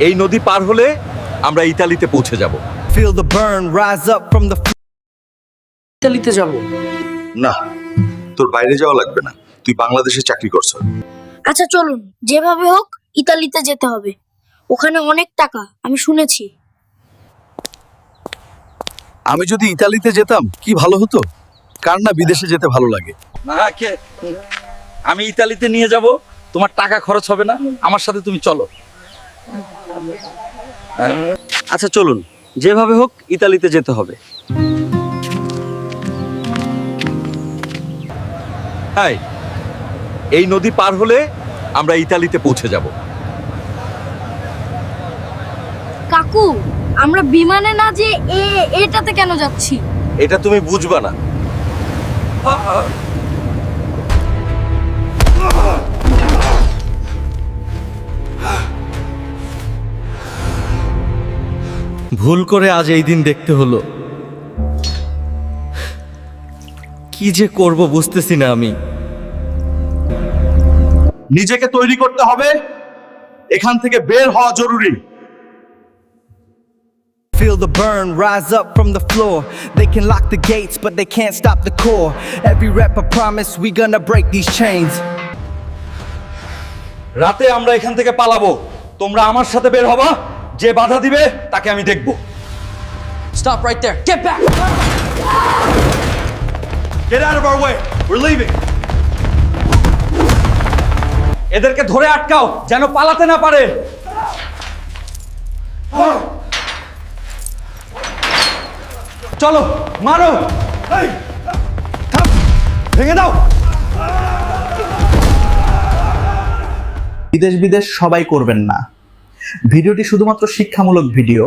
এই নদী পার হলে আমরা ইতালিতে পৌঁছে যাব। Feel the burn rise up from the ইতালিতে যাব? না, তোর বাইরে যাওয়া লাগবে না, তুই বাংলাদেশে চাকরি করছ। আচ্ছা চলুন, যেভাবে হোক ইতালিতে যেতে হবে। ওখানে অনেক টাকা, আমি শুনেছি। আমি যদি ইতালিতে যেতাম কি ভালো হতো। কার না বিদেশে যেতে ভালো লাগে। আমি ইতালিতে নিয়ে যাব, তোমার টাকা খরচ হবে না, আমার সাথে তুমি চলো। আচ্ছা চলুন, যেভাবে হোক ইতালিতে যেতে হবে। হ্যাঁ, এই নদী পার হলে আমরা ইতালিতে পৌঁছে যাব। কাকু, আমরা বিমানে না যে এটাতে কেন যাচ্ছি? এটা তুমি বুঝবা না। ভুল করে আজ এই দিন দেখতে হলো। কি যে করব বুঝতেছি না আমি। নিজেকে তৈরি করতে হবে, এখান থেকে বের হওয়া জরুরি। Feel the burn rise up from the floor. They can lock the gates, but they can't stop the core. Every rep I promise we gonna break these chains. রাতে আমরা এখান থেকে পালাবো, তোমরা আমার সাথে বের হবা। যে বাধা দিবে তাকে আমি দেখব। Stop right there. Get back. Get out of our way. We're leaving. এদেরকে ধরে আটকাও যেন পালাতে না পারে। চলো, মারো। এই, থাম, ভেঙে দাও। বিদেশ সবাই করবেন না। ভিডিওটি শুধুমাত্র শিক্ষামূলক ভিডিও।